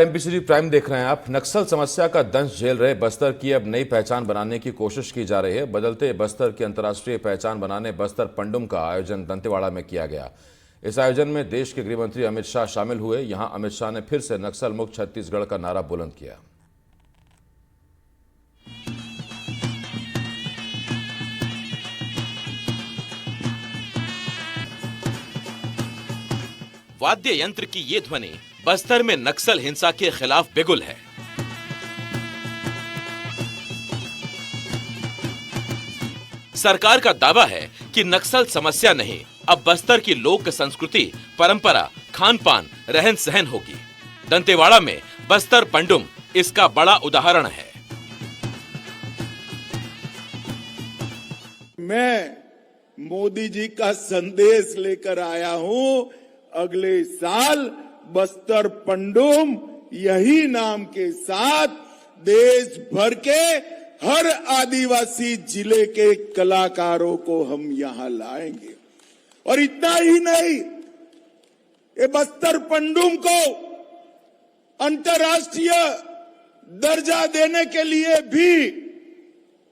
एमपीसीडी prime देख रहे हैं आप। नक्सल समस्या का दंश झेल रहे बस्तर की अब नई पहचान बनाने की कोशिश की जा रही है। बदलते बस्तर की अंतर्राष्ट्रीय पहचान बनाने बस्तर पंडुम का आयोजन दंतेवाड़ा में किया गया। इस आयोजन में देश के गृह मंत्री अमित शाह शामिल हुए। यहां अमित शाह ने फिर से नक्सल मुक्त छत्तीसगढ़ का नारा बुलंद किया। वाद्य यंत्र की ये ध्वनि बस्तर में नक्सल हिंसा के खिलाफ बिगुल है। सरकार का दावा है कि नक्सल समस्या नहीं, अब बस्तर की लोक संस्कृति, परंपरा, खान पान, रहन सहन होगी। दंतेवाड़ा में बस्तर पंडुम इसका बड़ा उदाहरण है। मैं मोदी जी का संदेश लेकर आया हूं। अगले साल बस्तर पंडुम यही नाम के साथ देश भर के हर आदिवासी जिले के कलाकारों को हम यहां लाएंगे। और इतना ही नहीं, ये बस्तर पंडुम को अंतर्राष्ट्रीय दर्जा देने के लिए भी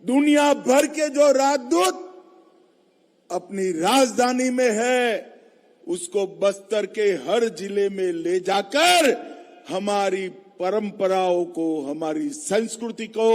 दुनिया भर के जो राजदूत अपनी राजधानी में है, उसको बस्तर के हर जिले में ले जाकर हमारी परंपराओं को, हमारी संस्कृति को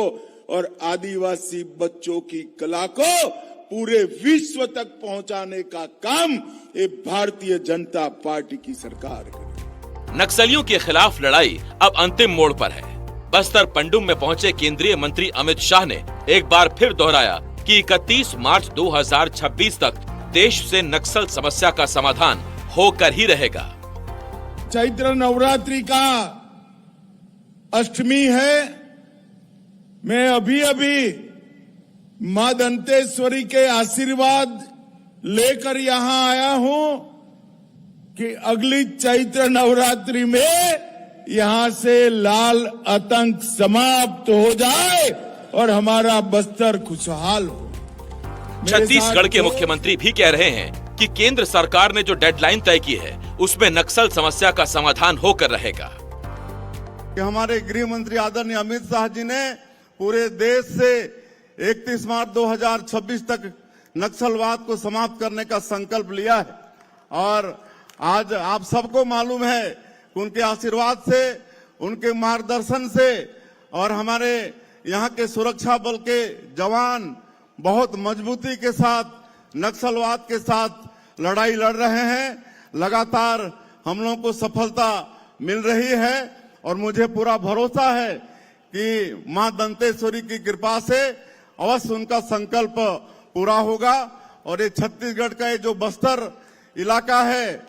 और आदिवासी बच्चों की कला को पूरे विश्व तक पहुंचाने का काम ये भारतीय जनता पार्टी की सरकार करेगी। नक्सलियों के खिलाफ लड़ाई अब अंतिम मोड़ पर है। बस्तर पंडुम में पहुंचे केंद्रीय मंत्री अमित शाह ने एक बार फिर दोहराया कि 31 मार्च 2026 तक देश से नक्सल समस्या का समाधान होकर ही रहेगा। चैत्र नवरात्रि का अष्टमी है। मैं अभी मां दंतेश्वरी के आशीर्वाद लेकर यहां आया हूं कि अगली चैत्र नवरात्रि में यहां से लाल आतंक समाप्त हो जाए और हमारा बस्तर खुशहाल हो। छत्तीसगढ़ के मुख्यमंत्री भी कह रहे हैं कि केंद्र सरकार ने जो डेडलाइन तय की है उसमें नक्सल समस्या का समाधान होकर रहेगा। हमारे गृह मंत्री आदरणीय अमित शाह जी ने पूरे देश से 31 मार्च 2026 तक नक्सलवाद को समाप्त करने का संकल्प लिया है। और आज आप सबको मालूम है कि उनके आशीर्वाद से, उनके मार्गदर्शन से और हमारे यहाँ के सुरक्षा बल के जवान बहुत मजबूती के साथ नक्सलवाद के साथ लड़ाई लड़ रहे हैं। लगातार हम लोगों को सफलता मिल रही है और मुझे पूरा भरोसा है कि मां दंतेश्वरी की कृपा से अवश्य उनका संकल्प पूरा होगा। और ये छत्तीसगढ़ का ये जो बस्तर इलाका है,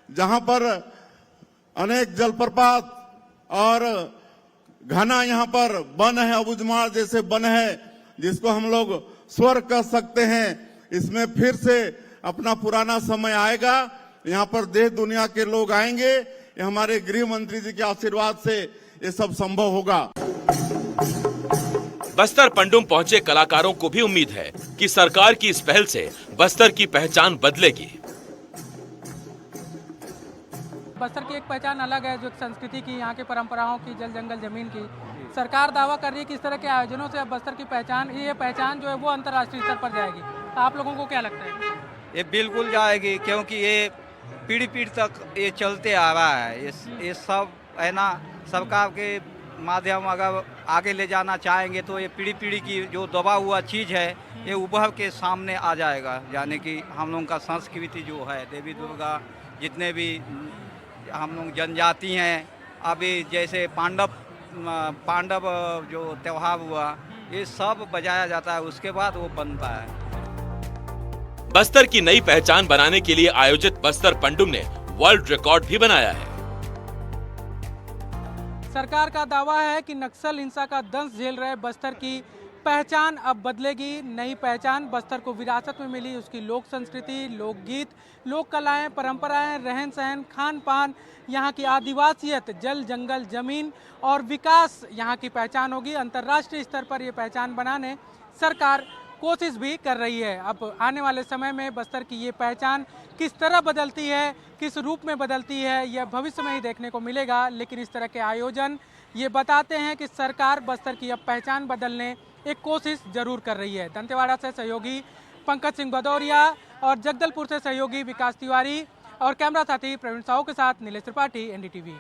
जहां पर अनेक जलप्रपात और घना यहाँ पर वन है, अबुझमाड़ जैसे वन है जिसको हम लोग स्वर्ग कह सकते हैं, इसमें फिर से अपना पुराना समय आएगा। यहाँ पर देश दुनिया के लोग आएंगे। ये हमारे गृह मंत्री जी के आशीर्वाद से ये सब संभव होगा। बस्तर पंडुम पहुंचे कलाकारों को भी उम्मीद है कि सरकार की इस पहल से बस्तर की पहचान बदलेगी। बस्तर की एक पहचान अलग है, जो संस्कृति की, यहाँ के परंपराओं की, जल जंगल जमीन की। सरकार दावा कर रही है कि इस तरह के आयोजनों से अब बस्तर की पहचान, ये पहचान जो है वो अंतर्राष्ट्रीय स्तर पर जाएगी। आप लोगों को क्या लगता है? ये बिल्कुल जाएगी, क्योंकि ये पीढ़ी तक ये चलते आ रहा है। ये सब है ना, सरकार के माध्यम अगर आगे ले जाना चाहेंगे तो ये पीढ़ी की जो दबा हुआ चीज़ है ये उभर के सामने आ जाएगा। यानी कि हम लोगों का संस्कृति जो है, देवी दुर्गा, जितने भी हम लोग जनजाति हैं, अभी जैसे पांडव जो त्योहार हुआ, ये सब बजाया जाता है, उसके बाद वो बनता है। बस्तर की नई पहचान बनाने के लिए आयोजित बस्तर पंडुम ने वर्ल्ड रिकॉर्ड भी बनाया है। सरकार का दावा है कि नक्सल हिंसा का दंश झेल रहे बस्तर की पहचान अब बदलेगी। नई पहचान बस्तर को विरासत में मिली, उसकी लोक संस्कृति, लोकगीत, लोक कलाएं, परंपराएं, रहन सहन, खान पान, यहाँ की आदिवासियत, जल जंगल जमीन और विकास यहाँ की पहचान होगी। अंतर्राष्ट्रीय स्तर पर यह पहचान बनाने सरकार कोशिश भी कर रही है। अब आने वाले समय में बस्तर की ये पहचान किस तरह बदलती है, किस रूप में बदलती है, यह भविष्य में ही देखने को मिलेगा। लेकिन इस तरह के आयोजन ये बताते हैं कि सरकार बस्तर की अब पहचान बदलने एक कोशिश जरूर कर रही है। दंतेवाड़ा से सहयोगी पंकज सिंह भदौरिया और जगदलपुर से सहयोगी विकास तिवारी और कैमरा साथी प्रवीण साहू के साथ नीलेश त्रिपाठी, एनडीटीवी।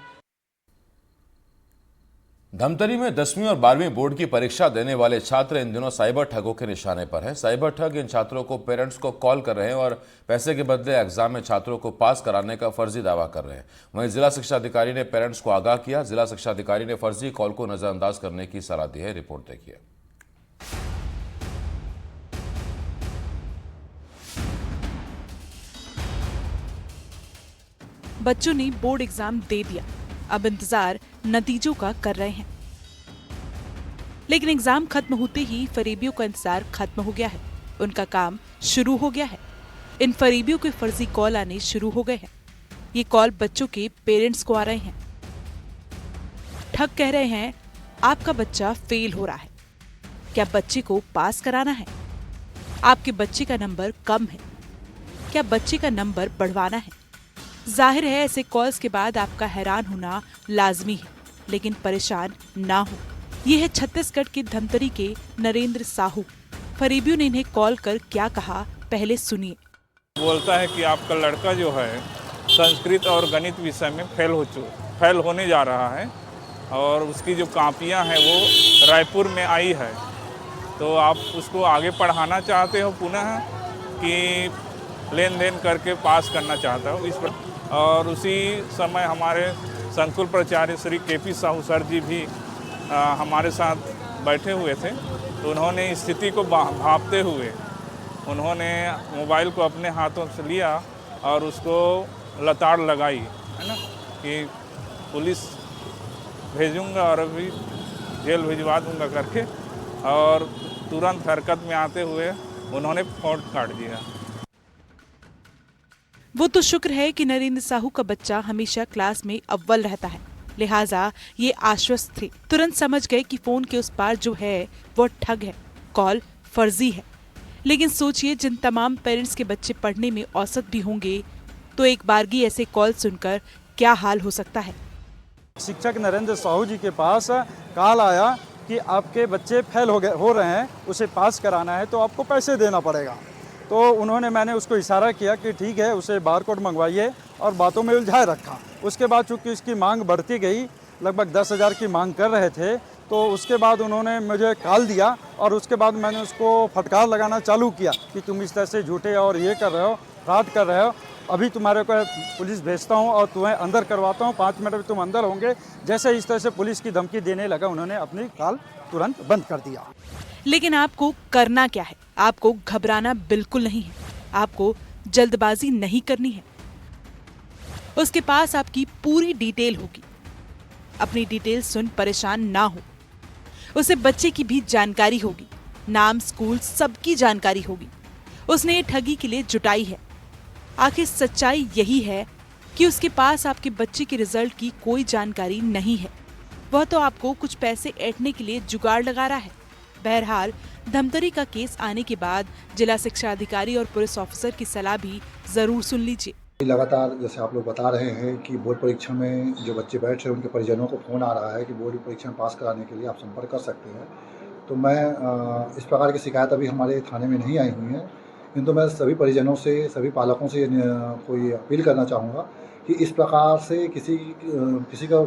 धमतरी में 10वीं और 12वीं बोर्ड की परीक्षा देने वाले छात्र इन दिनों साइबर ठगों के निशाने पर हैं। साइबर ठग इन छात्रों को पेरेंट्स को कॉल कर रहे हैं और पैसे के बदले एग्जाम में छात्रों को पास कराने का फर्जी दावा कर रहे हैं। वहीं जिला शिक्षा अधिकारी ने पेरेंट्स को आगाह किया। जिला शिक्षा अधिकारी ने फर्जी कॉल को नजरअंदाज करने की सलाह दी है। रिपोर्ट देखिए। बच्चों ने बोर्ड एग्जाम दे दिया, अब इंतजार नतीजों का कर रहे हैं। लेकिन एग्जाम खत्म होते ही फरेबियों का इंतजार खत्म हो गया है, उनका काम शुरू हो गया है। इन फरेबियों के फर्जी कॉल आने शुरू हो गए हैं। ये कॉल बच्चों के पेरेंट्स को आ रहे हैं। ठग कह रहे हैं, आपका बच्चा फेल हो रहा है, क्या बच्चे को पास कराना है? आपके बच्चे का नंबर कम है, क्या बच्चे का नंबर बढ़वाना है? जाहिर है ऐसे कॉल्स के बाद आपका हैरान होना लाजमी है, लेकिन परेशान ना हो। ये है छत्तीसगढ़ के धमतरी के नरेंद्र साहू। फरेबियों ने इन्हें कॉल कर क्या कहा, पहले सुनिए। बोलता है कि आपका लड़का जो है संस्कृत और गणित विषय में फेल होने जा रहा है और उसकी जो कापियां हैं वो रायपुर में आई है, तो आप उसको आगे पढ़ाना चाहते हो पुनः कि लेन देन करके पास करना चाहता हो इस पर। और उसी समय हमारे संकुल प्राचार्य श्री केपी साहू सर जी भी हमारे साथ बैठे हुए थे, तो उन्होंने स्थिति को भांपते हुए उन्होंने मोबाइल को अपने हाथों से लिया और उसको लताड़ लगाई, है ना, कि पुलिस भेजूंगा और अभी जेल भिजवा दूंगा करके, और तुरंत हरकत में आते हुए उन्होंने फोन काट दिया। वो तो शुक्र है कि नरेंद्र साहू का बच्चा हमेशा क्लास में अव्वल रहता है, लिहाजा ये आश्वस्त थे। तुरंत समझ गए कि फोन के उस पार जो है वो ठग है, कॉल फर्जी है। लेकिन सोचिए, जिन तमाम पेरेंट्स के बच्चे पढ़ने में औसत भी होंगे, तो एक बारगी ऐसे कॉल सुनकर क्या हाल हो सकता है। शिक्षक नरेंद्र साहू जी के पास कॉल आया कि आपके बच्चे फेल हो रहे हैं, उसे पास कराना है तो आपको पैसे देना पड़ेगा। तो मैंने उसको इशारा किया कि ठीक है, उसे बारकोड मंगवाइए, और बातों में उलझाए रखा। उसके बाद चूंकि उसकी मांग बढ़ती गई, लगभग 10,000 की मांग कर रहे थे, तो उसके बाद उन्होंने मुझे कॉल दिया और उसके बाद मैंने उसको फटकार लगाना चालू किया कि तुम इस तरह से झूठे और ये कर रहे हो, फ्रॉड कर रहे हो, अभी तुम्हारे को पुलिस भेजता हूँ और तुम्हें अंदर करवाता हूँ, 5 मिनट में तुम अंदर होंगे। जैसे इस तरह से पुलिस की धमकी देने लगा, उन्होंने अपनी कॉल तुरंत बंद कर दिया। लेकिन आपको करना क्या है? आपको घबराना बिल्कुल नहीं है, आपको जल्दबाजी नहीं करनी है। उसके पास आपकी पूरी डिटेल होगी। अपनी डिटेल सुन परेशान ना हो। उसे बच्चे की भी जानकारी होगी, नाम, स्कूल, सबकी जानकारी होगी। उसने ये ठगी के लिए जुटाई है। आखिर सच्चाई यही है कि उसके पास आपके बच्चे के रिजल्ट की कोई जानकारी नहीं है। वह तो आपको कुछ पैसे ऐंठने के लिए जुगाड़ लगा रहा है। बहरहाल, धमतरी का केस आने के बाद जिला शिक्षा अधिकारी और पुलिस ऑफिसर की सलाह भी जरूर सुन लीजिए। लगातार जैसे आप लोग बता रहे हैं कि बोर्ड परीक्षा में जो बच्चे बैठ रहे हैं उनके परिजनों को फ़ोन आ रहा है कि बोर्ड परीक्षा में पास कराने के लिए आप संपर्क कर सकते हैं। तो मैं इस प्रकार की शिकायत अभी हमारे थाने में नहीं आई हुई है, किंतु मैं सभी परिजनों से, सभी पालकों से कोई अपील करना चाहूँगा कि इस प्रकार से किसी का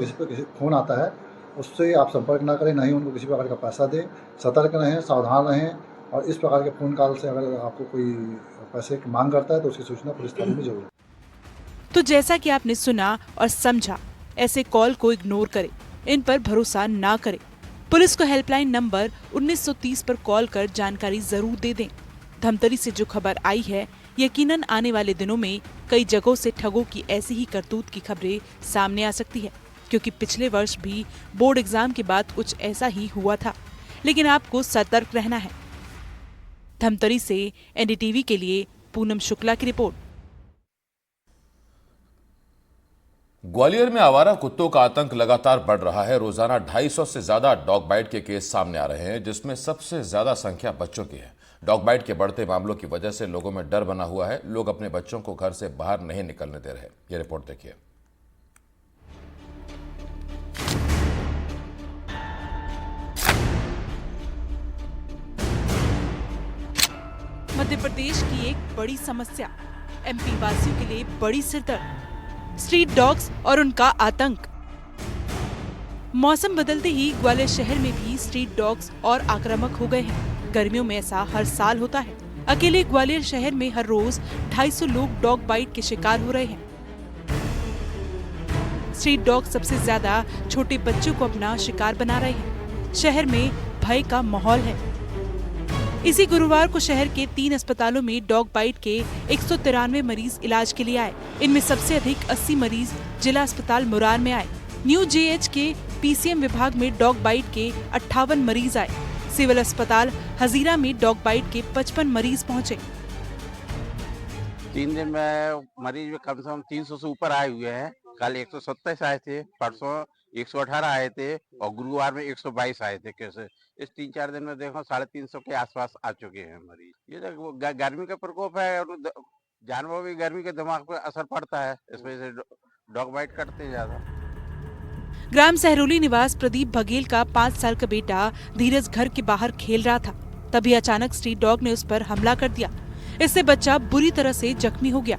फ़ोन आता है उससे आप संपर्क ना करें, ना ही उनको किसी प्रकार का पैसा दें। सतर्क रहें, सावधान रहें, और इस प्रकार के फ़ोन कॉल से अगर आपको कोई पैसे की मांग करता है तो उसकी सूचना पुलिस थाने में जरूर। तो जैसा कि आपने सुना और समझा, ऐसे कॉल को इग्नोर करें, इन पर भरोसा ना करें। पुलिस को हेल्पलाइन नंबर 1930 पर कॉल कर जानकारी जरूर दे दें। धमतरी से जो खबर आई है, यकीनन आने वाले दिनों में कई जगहों से ठगों की ऐसी ही करतूत की खबरें सामने आ सकती है, क्योंकि पिछले वर्ष भी बोर्ड एग्जाम के बाद कुछ ऐसा ही हुआ था। लेकिन आपको सतर्क रहना है। धमतरी से एनडीटीवी के लिए पूनम शुक्ला की रिपोर्ट। ग्वालियर में आवारा कुत्तों का आतंक लगातार बढ़ रहा है। रोजाना 250 से ज्यादा डॉग बाइट के केस सामने आ रहे हैं, जिसमें सबसे ज्यादा संख्या बच्चों की है। डॉग बाइट के बढ़ते मामलों की वजह से लोगों में डर बना हुआ है। लोग अपने बच्चों को घर से बाहर नहीं निकलने दे रहे। ये रिपोर्ट देखिए। मध्य प्रदेश की एक बड़ी समस्या, एमपी वासियों के लिए बड़ी सिरदर्द, स्ट्रीट डॉग्स और उनका आतंक। मौसम बदलते ही ग्वालियर शहर में भी स्ट्रीट डॉग्स और आक्रामक हो गए हैं। गर्मियों में ऐसा हर साल होता है। अकेले ग्वालियर शहर में हर रोज 250 लोग डॉग बाइट के शिकार हो रहे हैं। स्ट्रीट डॉग सबसे ज्यादा छोटे बच्चों को अपना शिकार बना रहे हैं। शहर में भय का माहौल है। इसी गुरुवार को शहर के 3 अस्पतालों में डॉग बाइट के 193 मरीज इलाज के लिए आए। इनमें सबसे अधिक 80 मरीज जिला अस्पताल मुरार में आए। न्यू जेएच के पीसीएम विभाग में डॉग बाइट के 58 मरीज आए। सिविल अस्पताल हजीरा में डॉग बाइट के 55 मरीज पहुंचे। 3 दिन में मरीज में कम से कम 300 से ऊपर आए हुए हैं। कल 127 आए थे, परसों 118 आए थे और गुरुवार में 122 आए थे। कैसे इस 3-4 दिन में देखो 350 के आसपास आ चुके हैं मरीज। ये तो गर्मी का प्रकोप है और जानवरों भी गर्मी के दिमाग पर असर पड़ता है, इस वजह से डॉग बाइट करते हैं ज्यादा। ग्राम सहरोली निवास प्रदीप बघेल का 5 साल का बेटा धीरज घर के बाहर खेल रहा था, तभी अचानक स्ट्रीट डॉग ने उस पर हमला कर दिया। इससे बच्चा बुरी तरह से जख्मी हो गया।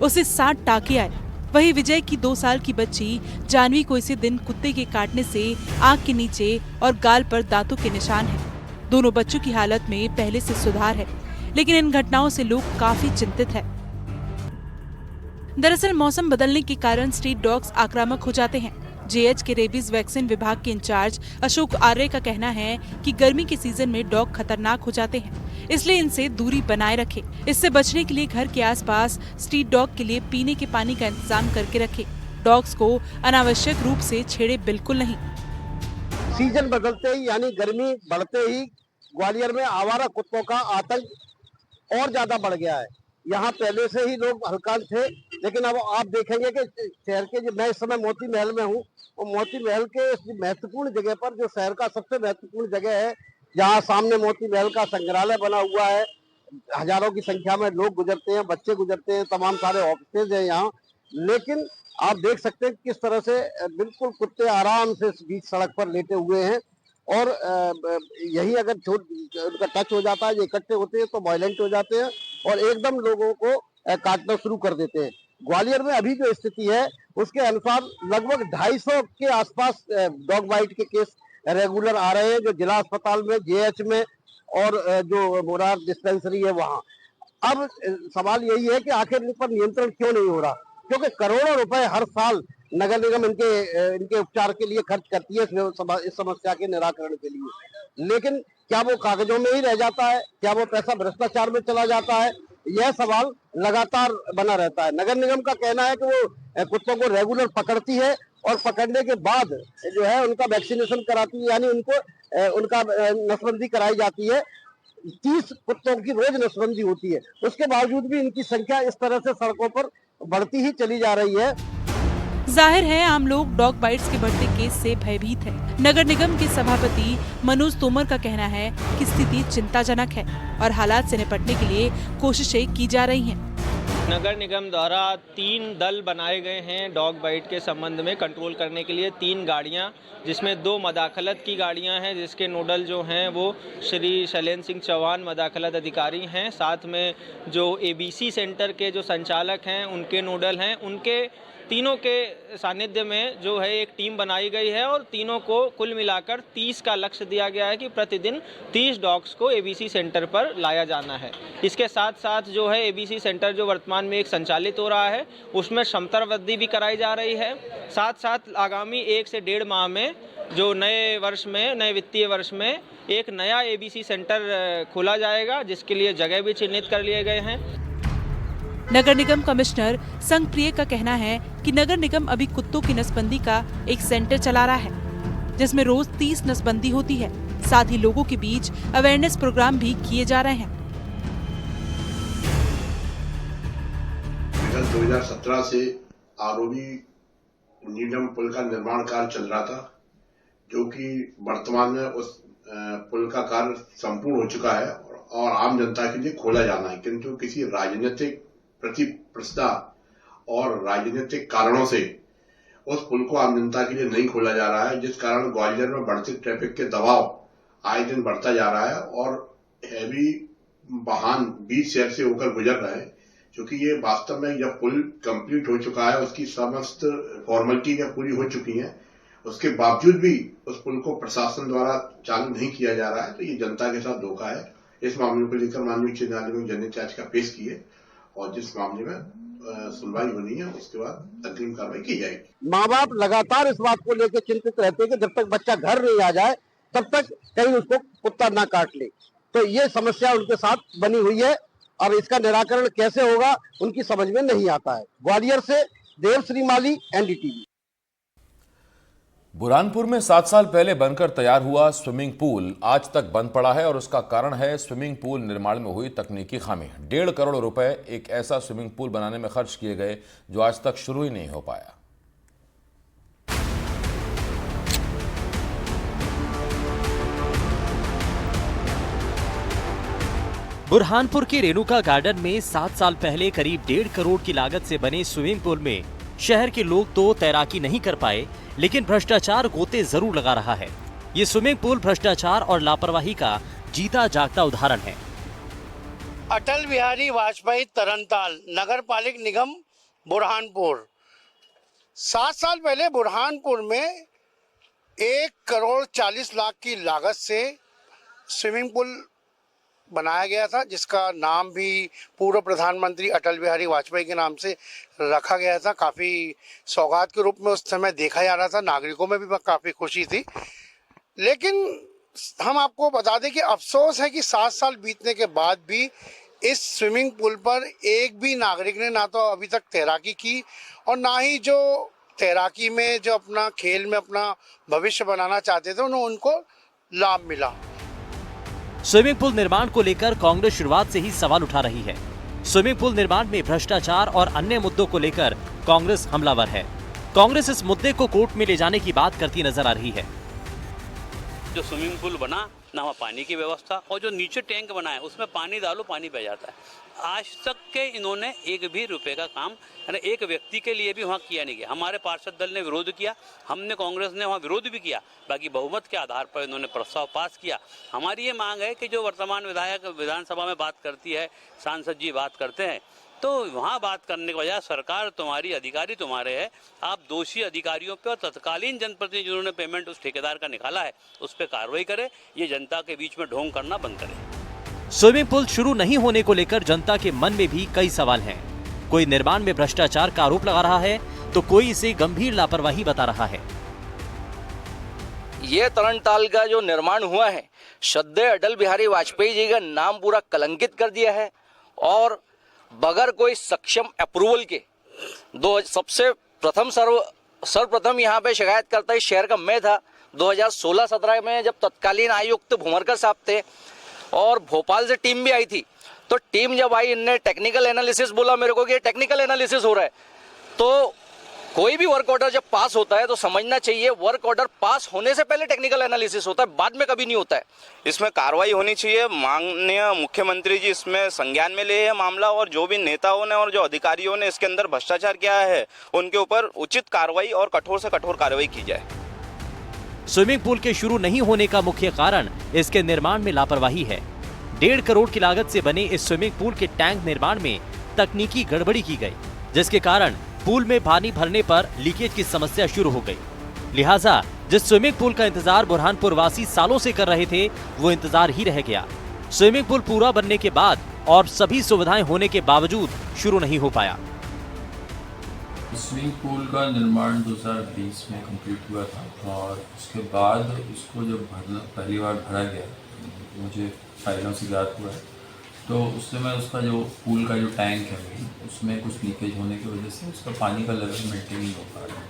उसे 60 टाके आए। वहीं विजय की 2 साल की बच्ची जानवी को इसी दिन कुत्ते के काटने से आंख के नीचे और गाल पर दांतों के निशान हैं। दोनों बच्चों की हालत में पहले से सुधार है, लेकिन इन घटनाओं से लोग काफी चिंतित हैं। दरअसल मौसम बदलने के कारण स्ट्रीट डॉग्स आक्रामक हो जाते हैं। जेएच के रेबीज वैक्सीन विभाग के इंचार्ज अशोक आर्य का कहना है कि गर्मी के सीजन में डॉग खतरनाक हो जाते हैं, इसलिए इनसे दूरी बनाए रखें। इससे बचने के लिए घर के आसपास स्ट्रीट डॉग के लिए पीने के पानी का इंतजाम करके रखें। डॉग्स को अनावश्यक रूप से छेड़े बिल्कुल नहीं। सीजन बदलते ही यानी गर्मी बढ़ते ही ग्वालियर में आवारा कुत्तों का आतंक और ज्यादा बढ़ गया है। यहाँ पहले से ही लोग हल्का थे, लेकिन अब आप देखेंगे कि शहर के मैं इस समय मोती महल में हूँ और मोती महल के इस महत्वपूर्ण जगह पर, जो शहर का सबसे महत्वपूर्ण जगह है, जहाँ सामने मोती महल का संग्रहालय बना हुआ है, हजारों की संख्या में लोग गुजरते हैं, बच्चे गुजरते हैं, तमाम सारे ऑफिसेज हैं यहाँ। लेकिन आप देख सकते हैं किस तरह से बिल्कुल कुत्ते आराम से बीच सड़क पर लेटे हुए हैं और यही अगर उनका टच हो जाता है, ये इकट्ठे होते हैं तो वायलेंट हो जाते हैं और एकदम लोगों को काटना शुरू कर देते हैं। ग्वालियर में अभी जो स्थिति है उसके अनुसार लगभग 250 के आसपास डॉग बाइट के केस रेगुलर आ रहे हैं, जो जिला अस्पताल में, जेएच में और जो मुरार डिस्पेंसरी है वहाँ। अब सवाल यही है कि आखिर इन पर नियंत्रण क्यों नहीं हो रहा, क्योंकि करोड़ों रुपए हर साल नगर निगम इनके उपचार के लिए खर्च करती है इस समस्या के निराकरण के लिए। लेकिन क्या वो कागजों में ही रह जाता है, क्या वो पैसा भ्रष्टाचार में चला जाता है, यह सवाल लगातार बना रहता है। नगर निगम का कहना है कि वो कुत्तों को रेगुलर पकड़ती है और पकड़ने के बाद जो है उनका वैक्सीनेशन कराती है, यानी उनका नसबंदी कराई जाती है। 30 कुत्तों की रोज नसबंदी होती है, उसके बावजूद भी इनकी संख्या इस तरह से सड़कों पर बढ़ती ही चली जा रही है। जाहिर है आम लोग डॉग बाइट्स के बढ़ते केस से भयभीत हैं। नगर निगम के सभापति मनोज तोमर का कहना है कि स्थिति चिंताजनक है और हालात से निपटने के लिए कोशिशें की जा रही हैं। नगर निगम द्वारा 3 दल बनाए गए हैं डॉग बाइट के संबंध में कंट्रोल करने के लिए। 3 गाड़ियां, जिसमें 2 मदाखलत की गाड़ियां हैं, जिसके नोडल जो हैं वो श्री शैलेंद्र सिंह चौहान मदाखलत अधिकारी हैं। साथ में जो एबीसी सेंटर के जो संचालक हैं उनके नोडल हैं। उनके तीनों के सानिध्य में जो है एक टीम बनाई गई है और तीनों को कुल मिलाकर 30 का लक्ष्य दिया गया है कि प्रतिदिन 30 डॉग्स को एबीसी सेंटर पर लाया जाना है। इसके साथ साथ जो है एबीसी सेंटर जो वर्तमान में एक संचालित हो रहा है उसमें क्षमता वृद्धि भी कराई जा रही है। साथ साथ आगामी 1 से 1.5 माह में जो नए वित्तीय वर्ष में एक नया एबीसी सेंटर खोला जाएगा, जिसके लिए जगह भी चिन्हित कर लिए गए हैं। नगर निगम कमिश्नर संघप्रिय का कहना है कि नगर निगम अभी कुत्तों की नसबंदी का एक सेंटर चला रहा है, जिसमें रोज 30 नसबंदी होती है। साथ ही लोगों के बीच अवेयरनेस प्रोग्राम भी किए जा रहे हैं। 2017 से आरोवी नीलम पुल का निर्माण कार्य चल रहा था, जो कि वर्तमान में उस पुल का कार्य संपूर्ण हो चुका है और आम जनता के लिए खोला जाना है, किंतु किसी राजनीतिक प्रतिस्पर्धा और राजनीतिक कारणों से उस पुल को आम जनता के लिए नहीं खोला जा रहा है, जिस कारण ग्वालियर में बढ़ते ट्रैफिक के दबाव आए दिन बढ़ता जा रहा है और हैवी वाहन बीच शहर से होकर गुजर रहे हैं। क्योंकि ये वास्तव में जब पुल कंप्लीट हो चुका है, उसकी समस्त फॉर्मेलिटी जब पूरी हो चुकी है, उसके बावजूद भी उस पुल को प्रशासन द्वारा चालू नहीं किया जा रहा है, तो ये जनता के साथ धोखा है। इस मामले को लेकर माननीय उच्च न्यायालय में जनहित याचिका पेश की है और जिस मामले में सुनवाई होनी है उसके बाद अग्रिम कार्रवाई की जाएगी। माँ बाप लगातार इस बात को लेकर चिंतित रहते हैं कि जब तक बच्चा घर नहीं आ जाए तब तक कहीं उसको कुत्ता ना काट ले। तो ये समस्या उनके साथ बनी हुई है और इसका निराकरण कैसे होगा उनकी समझ में नहीं आता है। ग्वालियर से देवश्री माली, एनडीटीवी। बुरहानपुर में 7 साल पहले बनकर तैयार हुआ स्विमिंग पूल आज तक बंद पड़ा है और उसका कारण है स्विमिंग पूल निर्माण में हुई तकनीकी खामी। 1.5 करोड़ रुपए एक ऐसा स्विमिंग पूल बनाने में खर्च किए गए जो आज तक शुरू ही नहीं हो पाया। बुरहानपुर के रेणुका गार्डन में 7 साल पहले करीब 1.5 करोड़ की लागत से बने स्विमिंग पूल में शहर के लोग तो तैराकी नहीं कर पाए, लेकिन भ्रष्टाचार गोते जरूर लगा रहा है। ये स्विमिंग पूल भ्रष्टाचार और लापरवाही का जीता जागता उदाहरण है। अटल बिहारी वाजपेयी तरनताल नगर पालिक निगम बुरहानपुर। 7 साल पहले बुरहानपुर में 1 करोड़ 40 लाख की लागत से स्विमिंग पूल बनाया गया था, जिसका नाम भी पूर्व प्रधानमंत्री अटल बिहारी वाजपेयी के नाम से रखा गया था। काफ़ी सौगात के रूप में उस समय देखा जा रहा था, नागरिकों में भी काफ़ी खुशी थी। लेकिन हम आपको बता दें कि अफसोस है कि 7 साल बीतने के बाद भी इस स्विमिंग पूल पर एक भी नागरिक ने ना तो अभी तक तैराकी की और ना ही जो तैराकी में जो अपना खेल में अपना भविष्य बनाना चाहते थे उनको लाभ मिला। स्विमिंग पूल निर्माण को लेकर कांग्रेस शुरुआत से ही सवाल उठा रही है। स्विमिंग पूल निर्माण में भ्रष्टाचार और अन्य मुद्दों को लेकर कांग्रेस हमलावर है। कांग्रेस इस मुद्दे को कोर्ट में ले जाने की बात करती नजर आ रही है। जो स्विमिंग पूल बना ना वहाँ पानी की व्यवस्था, और जो नीचे टैंक बना है उसमें पानी डालो पानी बह जाता है। आज तक के इन्होंने एक भी रुपए का काम एक व्यक्ति के लिए भी वहाँ किया नहीं गया। हमारे पार्षद दल ने विरोध किया, हमने कांग्रेस ने वहाँ विरोध भी किया, बाकी बहुमत के आधार पर इन्होंने प्रस्ताव पास किया। हमारी ये मांग है कि जो वर्तमान विधायक विधानसभा में बात करती है, सांसद जी बात करते हैं, तो वहाँ बात करने के बजाय सरकार तुम्हारी, अधिकारी तुम्हारे है, आप दोषी अधिकारियों पे और तत्कालीन जनप्रतिनिधि जिन्होंने पेमेंट उस ठेकेदार का निकाला है उस पर कार्रवाई करे। ये जनता के बीच में ढोंग करना बंद करे। स्विमिंग पूल शुरू नहीं होने को लेकर जनता के मन में भी कई सवाल हैं। कोई निर्माण में भ्रष्टाचार का आरोप लगा रहा है तो कोई इसे गंभीर लापरवाही बता रहा है। ये तरनताल का जो निर्माण हुआ है, श्रद्धेय अटल बिहारी वाजपेयी जी का नाम पूरा कलंकित कर दिया है और बगैर कोई सक्षम अप्रूवल के सबसे सर्वप्रथम यहाँ पे शिकायत करता इस शहर का मैं था। 2016-17 में जब तत्कालीन आयुक्त भूमरकर साहब थे और भोपाल से टीम भी आई थी, तो टीम जब आई इनने टेक्निकल एनालिसिस बोला मेरे को कि टेक्निकल एनालिसिस हो रहा है। तो कोई भी वर्क ऑर्डर जब पास होता है तो समझना चाहिए वर्क ऑर्डर पास होने से पहले टेक्निकल एनालिसिस होता है, बाद में कभी नहीं होता है। इसमें कार्रवाई होनी चाहिए। माननीय मुख्यमंत्री जी इसमें संज्ञान में ले मामला और जो भी नेताओं ने और जो अधिकारियों ने इसके अंदर भ्रष्टाचार किया है उनके ऊपर उचित कार्रवाई और कठोर से कठोर कार्रवाई की जाए। स्विमिंग पूल के शुरू नहीं होने का मुख्य कारण इसके निर्माण में लापरवाही है। 1.5 करोड़ की लागत से बने इस स्विमिंग पूल के टैंक निर्माण में तकनीकी गड़बड़ी की गई, जिसके कारण पूल में पानी भरने पर लीकेज की समस्या शुरू हो गई। लिहाजा जिस स्विमिंग पूल का इंतजार बुरहानपुर वासी सालों से कर रहे थे वो इंतजार ही रह गया। स्विमिंग पूल पूरा बनने के बाद और सभी सुविधाएं होने के बावजूद शुरू नहीं हो पाया। स्विमिंग पूल का निर्माण 2020 में कंप्लीट हुआ था और उसके बाद उसको जब पहली बार भरा गया, मुझे फाइलों से ज्ञात हुआ है, तो उस समय उसका जो पूल का जो टैंक है उसमें कुछ लीकेज होने की वजह से उसका पानी का लेवल मेंटेन नहीं हो पा रहा।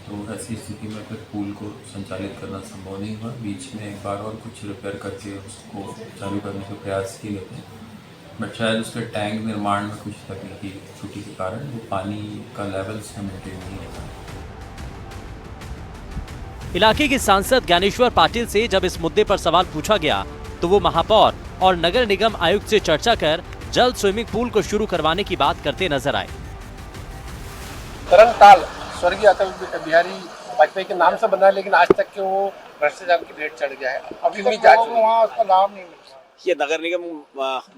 तो ऐसी स्थिति में फिर पूल को संचालित करना संभव नहीं हुआ। बीच में एक बार और कुछ रिपेयर करके उसको चालू करने के प्रयास किए गए, बट शायद उसके टैंक निर्माण में कुछ तकनीकी त्रुटि के कारण वो पानी का लेवल से मेंटेन नहीं होता। इलाके के सांसद ज्ञानेश्वर पाटिल से जब इस मुद्दे पर सवाल पूछा गया तो वो महापौर और नगर निगम आयुक्त से चर्चा कर जल्द स्विमिंग पूल को शुरू करवाने की बात करते नजर आए। तरनताल स्वर्गीय अटल बिहारी वाजपेयी के नाम से बना है, लेकिन आज तक के वो भ्रष्टाचार की भेंट चढ़ गया है। अभी भी जा चुके वहाँ उसका लाभ नहीं मिलता। ये नगर निगम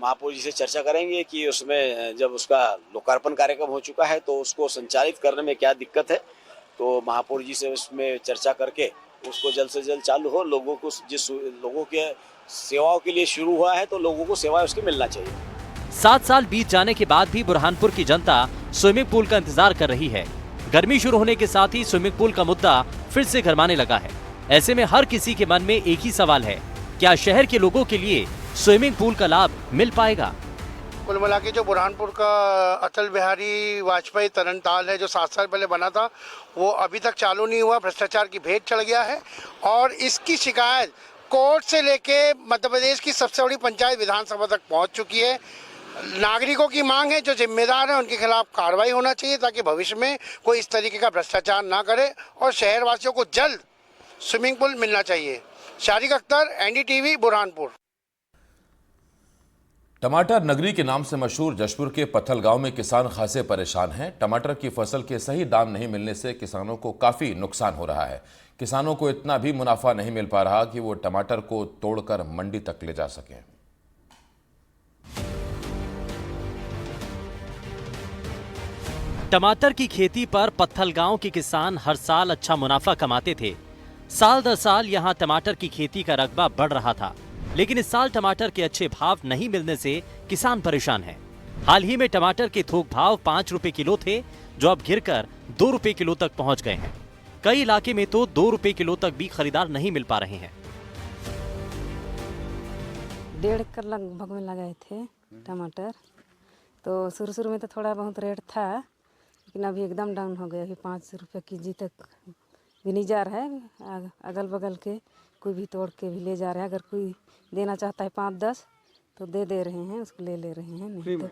महापौर जी से चर्चा करेंगे कि उसमें जब उसका लोकार्पण कार्यक्रम हो चुका है तो उसको संचालित करने में क्या दिक्कत है, तो महापौर जी से उसमें चर्चा करके उसको जल्द से जल्द चालू हो। लोगों को जिस लोगों के सेवाओं के लिए शुरू हुआ है तो लोगों को सेवा उसकी मिलना चाहिए। 7 साल बीत जाने के बाद भी बुरहानपुर की जनता स्विमिंग पूल का इंतजार कर रही है। गर्मी शुरू होने के साथ ही स्विमिंग पूल का मुद्दा फिर से गरमाने लगा है। ऐसे में हर किसी के मन में एक ही सवाल है, क्या शहर के लोगों के लिए स्विमिंग पूल का लाभ मिल पाएगा? कुल मिला के जो बुरहानपुर का अटल बिहारी वाजपेयी तरनताल है जो 7 साल पहले बना था, वो अभी तक चालू नहीं हुआ, भ्रष्टाचार की भेंट चढ़ गया है। और इसकी शिकायत कोर्ट से लेके मध्य प्रदेश की सबसे बड़ी पंचायत विधानसभा तक पहुंच चुकी है। नागरिकों की मांग है जो जिम्मेदार है उनके खिलाफ कार्रवाई होना चाहिए ताकि भविष्य में कोई इस तरीके का भ्रष्टाचार ना करे और शहरवासियों को जल्द स्विमिंग पूल मिलना चाहिए। शारिक अख्तर, NDTV, बुरहानपुर। टमाटर नगरी के नाम से मशहूर जशपुर के पत्थल गांव में किसान खासे परेशान हैं। टमाटर की फसल के सही दाम नहीं मिलने से किसानों को काफी नुकसान हो रहा है। किसानों को इतना भी मुनाफा नहीं मिल पा रहा कि वो टमाटर को तोड़कर मंडी तक ले जा सकें। टमाटर की खेती पर पत्थल गांव के किसान हर साल अच्छा मुनाफा कमाते थे। साल दर साल यहां टमाटर की खेती का रकबा बढ़ रहा था, लेकिन इस साल टमाटर के अच्छे भाव नहीं मिलने से किसान परेशान हैं। हाल ही में टमाटर के थोक भाव 5 रुपए किलो थे, जो अब गिरकर 2 रुपए किलो तक पहुंच गए हैं। कई इलाके में तो 2 रुपए किलो तक भी खरीदार नहीं मिल पा रहे हैं। 1.5 एकड़ लगभग में लगाए थे टमाटर, तो शुरू में तो थोड़ा बहुत रेट था, लेकिन अभी एकदम डाउन हो गया। अभी 5 रुपये केजी तक भी नहीं जा रहा है। अगल बगल के कोई भी तोड़ के भी ले जा रहा है। अगर कोई देना चाहता है 5-10 तो दे रहे हैं, उसको ले रहे हैं। नहीं तो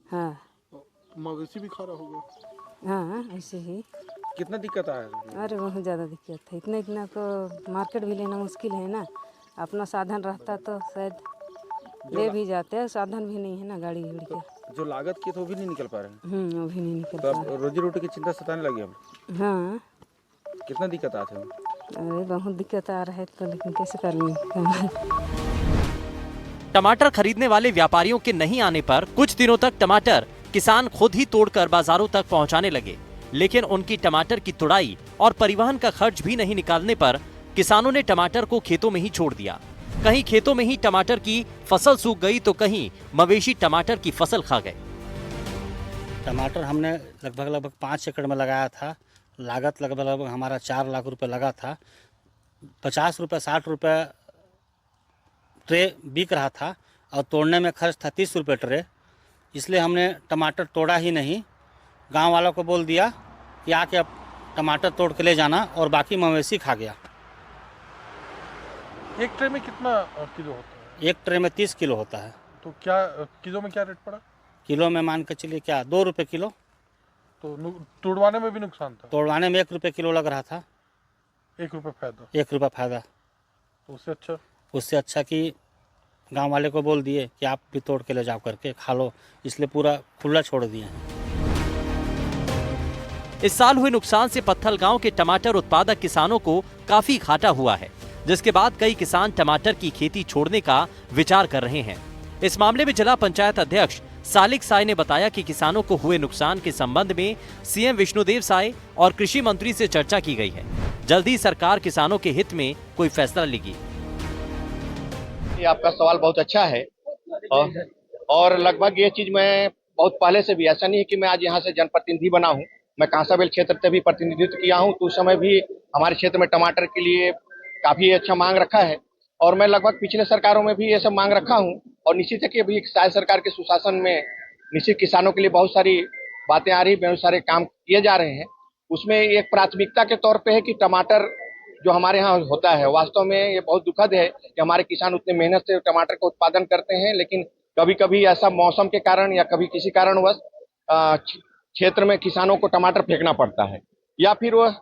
हाँ, मवेशी भी खड़ा हो गया। हाँ, ऐसे ही। कितना दिक्कत आया? अरे बहुत ज़्यादा दिक्कत है। इतना को मार्केट भी लेना मुश्किल है ना। अपना साधन रहता तो शायद ले भी जाते हैं, साधन भी नहीं है ना गाड़ी उड़ी का। जो लागत की तो वो भी नहीं निकल पा रहे हैं। वो भी नहीं निकल तो पा रहे। रोजी रोटी की चिंता सताने लगी अब। हाँ, कितना दिक्कत आते हैं? अरे बहुत दिक्कत आ रहा है तो, लेकिन कैसे कर लेंगे। टमाटर खरीदने वाले व्यापारियों के नहीं आने पर कुछ दिनों तक टमाटर किसान खुद ही तोड़कर बाजारों तक पहुंचाने लगे, लेकिन उनकी टमाटर की तुड़ाई और परिवहन का खर्च भी नहीं निकालने पर किसानों ने टमाटर को खेतों में ही छोड़ दिया। कहीं खेतों में ही टमाटर की फसल सूख गई तो कहीं मवेशी टमाटर की फसल खा गए। टमाटर हमने लगभग 5 एकड़ में लगाया था। लागत लगभग हमारा 4 लाख रुपए लगा था। 50 रुपये 60 रुपये ट्रे बिक रहा था और तोड़ने में खर्च था 30 रुपये ट्रे। इसलिए हमने टमाटर तोड़ा ही नहीं। गांव वालों को बोल दिया कि आके अब टमाटर तोड़ के ले जाना, और बाकी मवेशी खा गया। एक ट्रे में कितना किलो होता है? एक ट्रे में 30 किलो होता है। तो क्या किलो में क्या रेट पड़ा? किलो में मान के चलिए क्या 2 रुपये किलो। तो तोड़वाने में भी नुकसान था? तोड़वाने में 1 रुपये किलो लग रहा था। 1 रुपये फायदा? 1 रुपये फायदा। तो उससे अच्छा कि गांव वाले को बोल दिए कि आप भी तोड़ के ले जाओ करके खा लो, इसलिए पूरा खुला छोड़ दिए हैं। इस साल हुए नुकसान से पत्थल गांव के टमाटर उत्पादक किसानों को काफी घाटा हुआ है, जिसके बाद कई किसान टमाटर की खेती छोड़ने का विचार कर रहे हैं। इस मामले में जिला पंचायत अध्यक्ष सालिक साय ने बताया कि किसानों को हुए नुकसान के संबंध में सीएम विष्णुदेव साय और कृषि मंत्री से चर्चा की गई है। जल्दी सरकार किसानों के हित में कोई फैसला लेगी। ये आपका सवाल बहुत अच्छा है और लगभग ये चीज मैं बहुत पहले से भी, ऐसा नहीं है कि मैं आज यहाँ से जनप्रतिनिधि बना हूँ, मैं कांसाबेल क्षेत्र से भी प्रतिनिधित्व किया हूँ। तो उस समय भी हमारे क्षेत्र में टमाटर के लिए काफी अच्छा मांग रखा है और मैं लगभग पिछले सरकारों में भी ये सब मांग रखा हूँ। और निश्चित है कि अभी शायद सरकार के सुशासन में निश्चित किसानों के लिए बहुत सारी बातें आ रही, बहुत सारे काम किए जा रहे हैं। उसमें एक प्राथमिकता के तौर पे है कि टमाटर जो हमारे यहाँ होता है, वास्तव में ये बहुत दुखद है कि हमारे किसान उतने मेहनत से टमाटर का उत्पादन करते हैं, लेकिन कभी कभी ऐसा मौसम के कारण या कभी किसी कारणवश क्षेत्र में किसानों को टमाटर फेंकना पड़ता है या फिर वह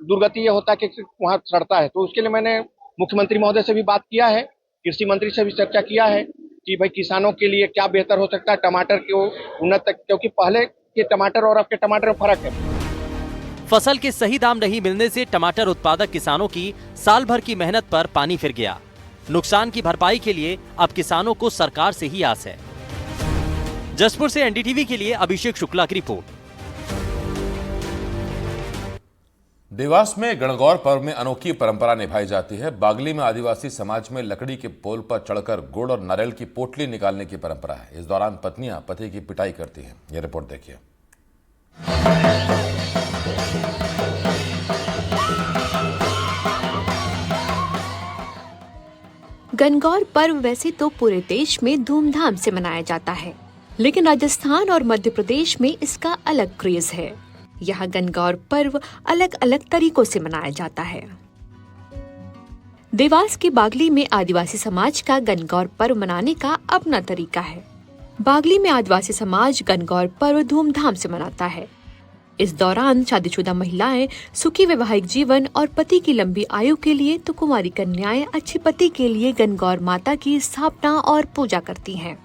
दुर्गति ये होता है कि वहाँ सड़ता है। तो उसके लिए मैंने मुख्यमंत्री महोदय से भी बात किया है, कृषि मंत्री से भी चर्चा किया है कि भाई किसानों के लिए क्या बेहतर हो सकता है, टमाटर को उन्नत, क्योंकि पहले के टमाटर और अब के टमाटर में फर्क है। फसल के सही दाम नहीं मिलने से टमाटर उत्पादक किसानों की साल भर की मेहनत पर पानी फिर गया। नुकसान की भरपाई के लिए अब किसानों को सरकार से ही आस है। जसपुर से एनडीटीवी के लिए अभिषेक शुक्ला की रिपोर्ट। देवास में गणगौर पर्व में अनोखी परंपरा निभाई जाती है। बागली में आदिवासी समाज में लकड़ी के पोल पर चढ़कर गुड़ और नारियल की पोटली निकालने की परंपरा है। इस दौरान पत्नियां पति की पिटाई करती हैं। यह रिपोर्ट देखिए। गणगौर पर्व वैसे तो पूरे देश में धूमधाम से मनाया जाता है, लेकिन राजस्थान और मध्य प्रदेश में इसका अलग क्रेज है। यहाँ गणगौर पर्व अलग अलग तरीकों से मनाया जाता है। देवास के बागली में आदिवासी समाज का गणगौर पर्व मनाने का अपना तरीका है। बागली में आदिवासी समाज गणगौर पर्व धूमधाम से मनाता है। इस दौरान शादीशुदा महिलाएं सुखी वैवाहिक जीवन और पति की लंबी आयु के लिए तो कुंवारी कन्याएं अच्छे पति के लिए गणगौर माता की स्थापना और पूजा करती हैं।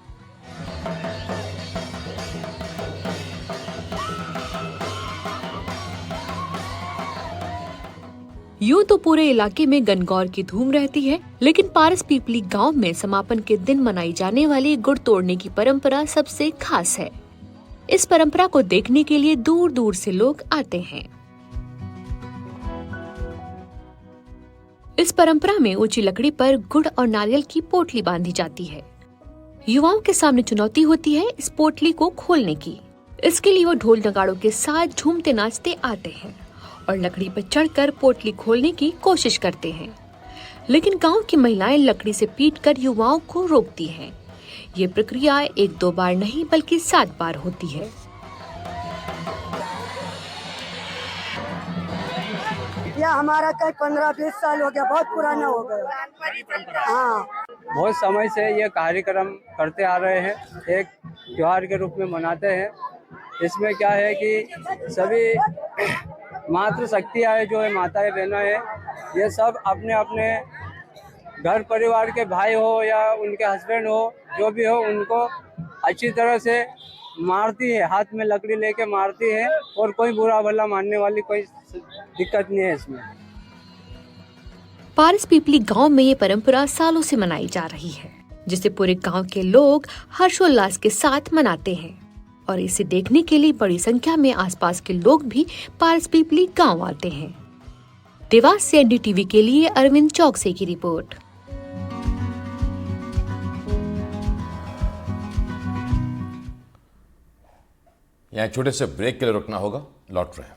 यूं तो पूरे इलाके में गणगौर की धूम रहती है, लेकिन पारस पीपली गांव में समापन के दिन मनाई जाने वाली गुड़ तोड़ने की परंपरा सबसे खास है। इस परंपरा को देखने के लिए दूर दूर से लोग आते हैं। इस परंपरा में ऊंची लकड़ी पर गुड़ और नारियल की पोटली बांधी जाती है। युवाओं के सामने चुनौती होती है इस पोटली को खोलने की। इसके लिए वो ढोल नगाड़ों के साथ झूमते नाचते आते हैं और लकड़ी पर चढ़कर पोटली खोलने की कोशिश करते हैं, लेकिन गांव की महिलाएं लकड़ी से पीटकर युवाओं को रोकती हैं। ये प्रक्रिया 1-2 बार नहीं बल्कि 7 बार होती है। यह हमारा कई 15-20 साल हो गया, बहुत पुराना हो गया। हाँ, बहुत समय से ये कार्यक्रम करते आ रहे हैं, एक त्योहार के रूप में मनाते हैं। इसमें क्या है कि सभी मातृशक्तियाँ है, जो है माताएं बहना है, ये सब अपने अपने घर परिवार के भाई हो या उनके हस्बैंड हो, जो भी हो, उनको अच्छी तरह से मारती है, हाथ में लकड़ी लेके मारती है और कोई बुरा भला मानने वाली कोई दिक्कत नहीं है इसमें। पारस पीपली गांव में ये परंपरा सालों से मनाई जा रही है, जिसे पूरे गांव के लोग हर्षोल्लास के साथ मनाते हैं और इसे देखने के लिए बड़ी संख्या में आसपास के लोग भी पारस पीपली गांव आते हैं। देवास से एनडीटीवी के लिए अरविंद चौकसे की रिपोर्ट। यहाँ छोटे से ब्रेक के लिए रुकना होगा, लौट रहे हैं।